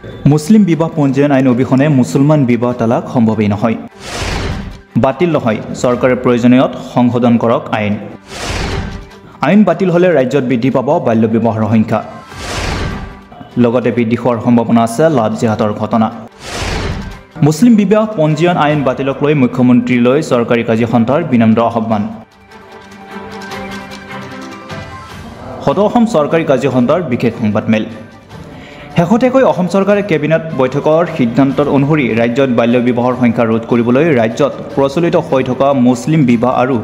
মুছলিম বিবাহ পঞ্জীয়ন আইন অবিহনে মুছলমান বিবাহ তালাক সম্ভৱেই নহয়। বাতিল নহয়, চৰকাৰে প্ৰয়োজনীয়ত সংশোধন কৰক আইন। আইন বাতিল হ'লে ৰাজ্যত বৃদ্ধি পাব বাল্য বিবাহৰ সংখ্যা। লগতে বৃদ্ধি হোৱাৰ সম্ভাৱনা আছে লাভ জিহাদৰ ঘটনা। মুছলিম বিবাহ পঞ্জীয়ন আইন বাতিলক লৈ মুখ্যমন্ত্ৰীলৈ চৰকাৰী কাজী সন্থাৰ বিনম্ৰ আহ্বান। সদৌ অসম চৰকাৰী কাজী সন্থাৰ বিশেষ সংবাদমেল। শেহতীয়াকৈ অসম চৰকাৰে কেবিনেট বৈঠকৰ সিদ্ধান্তৰ অনুসৰি ৰাজ্যত বাল্য বিবাহৰ সংখ্যা ৰোধ কৰিবলৈ ৰাজ্যত প্ৰচলিত হৈ থকা মুছলিম বিবাহ আৰু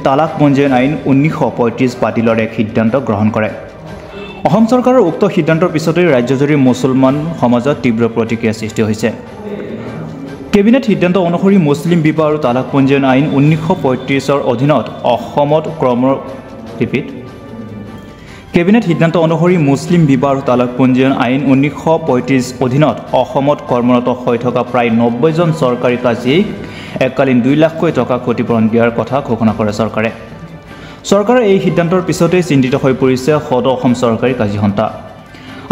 তালাক পঞ্জীয়ন আইন 1935 বাতিলৰ এক সিদ্ধান্ত গ্ৰহণ কৰে। অসম চৰকাৰৰ উক্ত সিদ্ধান্তৰ পিছতেই ৰাজ্যজুৰি মুছলমান সমাজত তীব্ৰ প্ৰতিক্ৰিয়া সৃষ্টি হৈছে। কেবিনেট সিদ্ধান্ত অনুসৰি মুছলিম বিবাহ আৰু তালাক পঞ্জীয়ন আইন 1935ৰ অধীনত অসমত কেবিনেট সিদ্ধান্ত অনুসৰি মুছলিম বিবাহ আৰু তালাক পঞ্জীয়ন আইন 1935 অধীনত অসমত কৰ্মৰত হৈ থকা প্ৰায় 90 জন চৰকাৰী কাজীক এককালীন 2 লাখকৈ টকা ক্ষতিপূৰণ দিয়াৰ কথা ঘোষণা কৰে চৰকাৰে। চৰকাৰৰ এই সিদ্ধান্তৰ পিছতেই চিন্তিত হৈ পৰিছে সদৌ অসম চৰকাৰী কাজী সন্থা।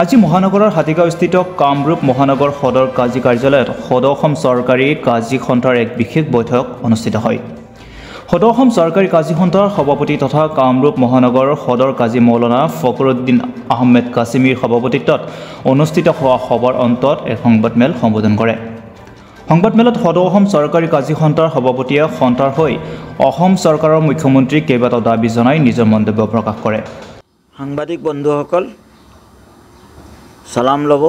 আজি মহানগৰৰ হাতীগাঁওস্থিত কামৰূপ মহানগৰ সদৰ কাজী কাৰ্যালয়ত সদৌ অসম চৰকাৰী কাজী সন্থাৰ এক বিশেষ বৈঠক অনুষ্ঠিত হয়। সদৌ অসম চৰকাৰী কাজী সন্থাৰ সভাপতি তথা কামৰূপ মহানগৰ সদৰ কাজী মৌলানা ফখৰুদ্দিন আহমেদ কাছিমিৰ সভাপতিত্বত অনুষ্ঠিত হোৱা সভাৰ অন্তত এক সংবাদমেল সম্বোধন কৰে। সংবাদমেলত সদৌ অসম চৰকাৰী কাজী সন্থাৰ সভাপতিয়ে সন্থাৰ হৈ অসম চৰকাৰৰ মুখ্যমন্ত্ৰীক কেইবাটাও দাবী জনাই নিজৰ মন্তব্য প্ৰকাশ কৰে। সাংবাদিক বন্ধুসকল, সালাম ল'ব।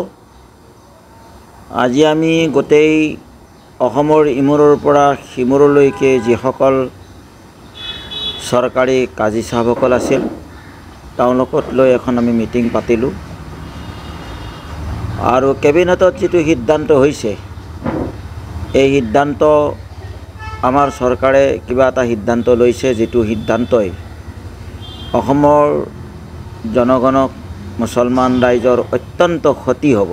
আজি আমি গোটেই অসমৰ ইমূৰৰ পৰা সিমূৰলৈকে যিসকল চৰকাৰী কাজী চাহাবসকল আছিল তেওঁলোকক লৈ এখন আমি মিটিং পাতিলোঁ আৰু কেবিনেটত যিটো সিদ্ধান্ত হৈছে এই সিদ্ধান্ত আমাৰ চৰকাৰে কিবা এটা সিদ্ধান্ত লৈছে, যিটো সিদ্ধান্তই অসমৰ জনগণক মুছলমান ৰাইজৰ অত্যন্ত ক্ষতি হ'ব।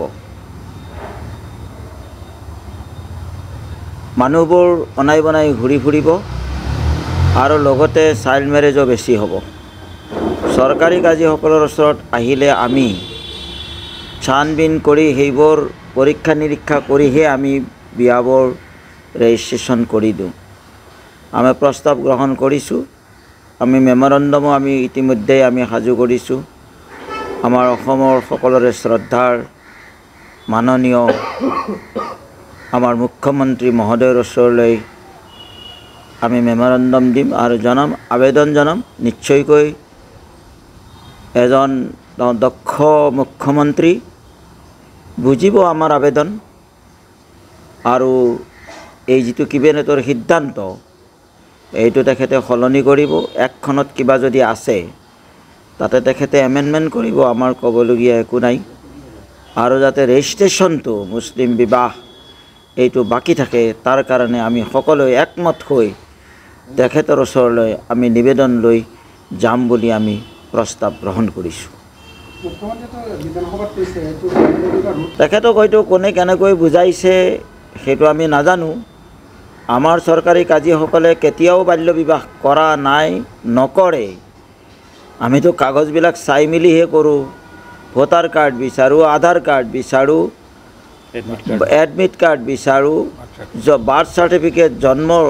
মানুহবোৰ অনাই বনাই ঘূৰি ফুৰিব আৰু লগতে চাইল্ড মেৰেজো বেছি হ'ব। চৰকাৰী কাজীসকলৰ ওচৰত আহিলে আমি ছানবিন কৰি সেইবোৰ পৰীক্ষা নিৰীক্ষা কৰিহে আমি বিয়াবোৰ ৰেজিষ্ট্ৰেশ্যন কৰি দিওঁ। আমি প্ৰস্তাৱ গ্ৰহণ কৰিছোঁ, আমি মেমৰেণ্ডমো আমি ইতিমধ্যে আমি সাজু কৰিছোঁ। আমাৰ অসমৰ সকলোৰে শ্ৰদ্ধাৰ মাননীয় আমাৰ মুখ্যমন্ত্ৰী মহোদয়ৰ ওচৰলৈ আমি মেমৰেণ্ডম দিম আৰু আবেদন জনাম। নিশ্চয়কৈ এজন দক্ষ মুখ্যমন্ত্ৰী বুজিব আমাৰ আবেদন আৰু এই যিটো কেবিনেটৰ সিদ্ধান্ত এইটো তেখেতে সলনি কৰিব। একখনত কিবা যদি আছে তাতে তেখেতে এমেণ্ডমেণ্ট কৰিব, আমাৰ ক'বলগীয়া একো নাই। আৰু যাতে ৰেজিষ্ট্ৰেশ্যনটো মুছলিম বিবাহ এইটো বাকী থাকে তাৰ কাৰণে আমি সকলোৱে একমত হৈ তেখেতৰ ওচৰলৈ আমি নিবেদন লৈ যাম বুলি আমি প্ৰস্তাৱ গ্ৰহণ কৰিছোঁ। তেখেতক হয়তো কোনে কেনেকৈ বুজাইছে সেইটো আমি নাজানো। আমাৰ চৰকাৰী কাজীসকলে কেতিয়াও বাল্য বিবাহ কৰা নাই, নকৰে। আমিতো কাগজবিলাক চাই মেলিহে কৰোঁ। ভোটাৰ কাৰ্ড বিচাৰোঁ, আধাৰ কাৰ্ড বিচাৰোঁ, এডমিট কাৰ্ড বিচাৰোঁ, বাৰ্থ চাৰ্টিফিকেট, জন্মৰ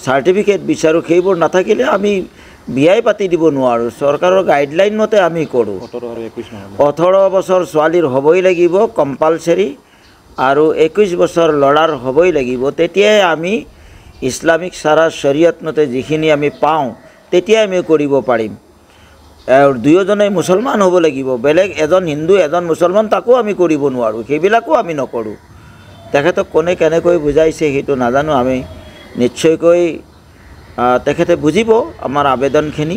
চাৰ্টিফিকেট বিচাৰোঁ। সেইবোৰ নাথাকিলে আমি বিয়াই পাতি দিব নোৱাৰোঁ। চৰকাৰৰ গাইডলাইন মতে আমি কৰোঁ। 18 বছৰ ছোৱালীৰ হ'বই লাগিব কম্পালচৰি আৰু 21 বছৰ ল'ৰাৰ হ'বই লাগিব। তেতিয়াই আমি ইছলামিক চাৰা শৰীয়ত মতে যিখিনি আমি পাওঁ তেতিয়াই আমি কৰিব পাৰিম। আৰু দুয়োজনেই মুছলমান হ'ব লাগিব। বেলেগ এজন হিন্দু এজন মুছলমান তাকো আমি কৰিব নোৱাৰোঁ, সেইবিলাকো আমি নকৰোঁ। তেখেতক কোনে কেনেকৈ বুজাইছে সেইটো নাজানো। আমি নিশ্চয়কৈ তেখেতে বুজিব আমাৰ আবেদনখিনি,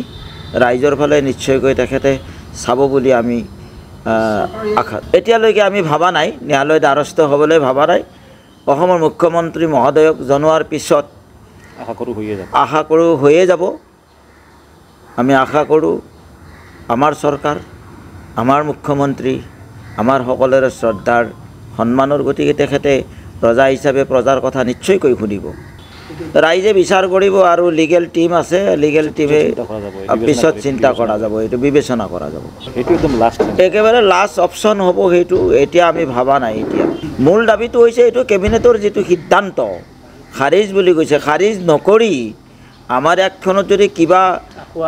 ৰাইজৰ ফালে নিশ্চয়কৈ তেখেতে চাব বুলি আমি আশা। এতিয়ালৈকে আমি ভাবা নাই, ন্যায়ালয়ৰ দ্বাৰস্থ হ'বলৈ ভাবা নাই। অসমৰ মুখ্যমন্ত্ৰী মহোদয়ক জনোৱাৰ পিছত আশা কৰোঁ হৈয়ে যাব। আমি আশা কৰোঁ আমাৰ চৰকাৰ, আমাৰ মুখ্যমন্ত্ৰী, আমাৰ সকলোৰে শ্ৰদ্ধাৰ সন্মানৰ, গতিকে তেখেতে প্ৰজা হিচাপে প্ৰজাৰ কথা নিশ্চয়কৈ শুনিব। ৰাইজে বিচাৰ কৰিব আৰু লিগেল টিম আছে, লিগেল টিমে পিছত চিন্তা কৰা যাব, এইটো বিবেচনা কৰা যাব। একেবাৰে লাষ্ট অপশ্যন হ'ব সেইটো, এতিয়া আমি ভবা নাই। এতিয়া মূল দাবীটো হৈছে এইটো কেবিনেটৰ যিটো সিদ্ধান্ত খাৰিজ বুলি কৈছে, খাৰিজ নকৰি আমাৰ একখনত যদি কিবা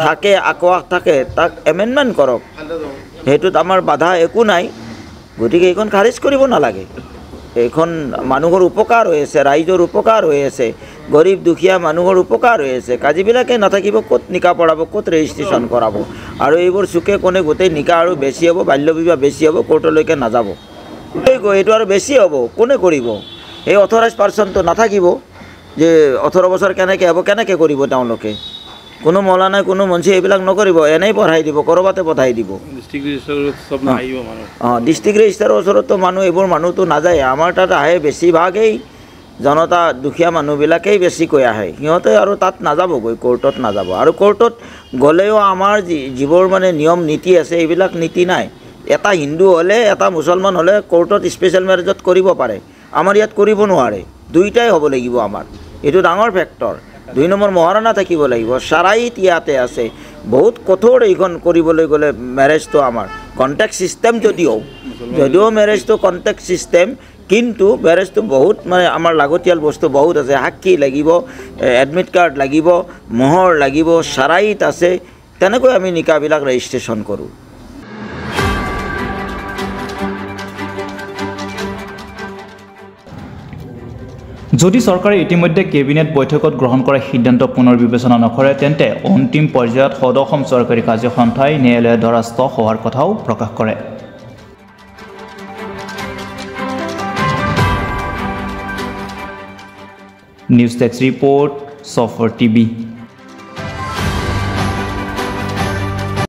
থাকে আকোৱাহ থাকে তাক এমেণ্ডমেণ্ট কৰক, সেইটোত আমাৰ বাধা একো নাই। গতিকে এইখন খাৰিজ কৰিব নালাগে। এইখন মানুহৰ উপকাৰ হৈ আছে, ৰাইজৰ উপকাৰ হৈ আছে, গৰীব দুখীয়া মানুহৰ উপকাৰ হৈ আছে। কাজিবিলাকে নাথাকিব, ক'ত নিকা পঢ়াব, ক'ত ৰেজিষ্ট্ৰেশ্যন কৰাব, আৰু এইবোৰ চুকে কোণে গোটেই নিকা আৰু বেছি হ'ব, বাল্য বিবাহ বেছি হ'ব, কোৰ্টলৈকে নাযাব। এইটো আৰু বেছি হ'ব, কোনে কৰিব? এই অথৰাইজ পাৰ্চনটো নাথাকিব যে 18 বছৰ কেনেকৈ হ'ব, কেনেকৈ কৰিব তেওঁলোকে? কোনো মৌলানাই কোনো মঞ্চী এইবিলাক নকৰিব, এনেই পঠাই দিব, ক'ৰবাতে পঠাই দিব। ডিষ্ট্ৰিক্ট ৰেজিষ্টাৰৰ ওচৰততো মানুহ এইবোৰ মানুহতো নাযায়। আমাৰ তাত আহে বেছিভাগেই জনতা দুখীয়া মানুহবিলাকেই বেছিকৈ আহে, সিহঁতে আৰু তাত নাযাবগৈ, কোৰ্টত নাযাব। আৰু কোৰ্টত গ'লেও আমাৰ যিবোৰ মানে নিয়ম নীতি আছে এইবিলাক নীতি নাই। এটা হিন্দু হ'লে এটা মুছলমান হ'লে কোৰ্টত স্পেচিয়েল মেৰেজত কৰিব পাৰে, আমাৰ ইয়াত কৰিব নোৱাৰে। দুইটাই হ'ব লাগিব আমাৰ, এইটো ডাঙৰ ফেক্টৰ। 2 নম্বৰ মহাৰণা থাকিব লাগিব, চাৰাইত ইয়াতে আছে। বহুত কঠোৰ এইখন কৰিবলৈ গ'লে মেৰেজটো আমাৰ কণ্টেক্ট ছিষ্টেম যদিও মেৰেজটো কণ্টেক্ট ছিষ্টেম, কিন্তু মেৰেজটো বহুত মানে আমাৰ লাগতিয়াল বস্তু বহুত আছে। সাক্ষী লাগিব, এডমিট কাৰ্ড লাগিব, মোহৰ লাগিব, চাৰাইত আছে। তেনেকৈ আমি নিকাবিলাক ৰেজিষ্ট্ৰেশ্যন কৰোঁ। যদি চৰকাৰে ইতিমধ্যে কেবিনেট বৈঠকত গ্ৰহণ কৰা সিদ্ধান্ত পুনৰ বিবেচনা নকৰে, তেন্তে অন্তিম পৰ্যায়ত সদসম চৰকাৰী কাৰ্যসন্থাই ন্যায়ালয়ৰ দ্বাৰস্থ হোৱাৰ কথাও প্ৰকাশ কৰে। নিউজ ডেস্ক ৰিপৰ্ট, চফৰ টিভি।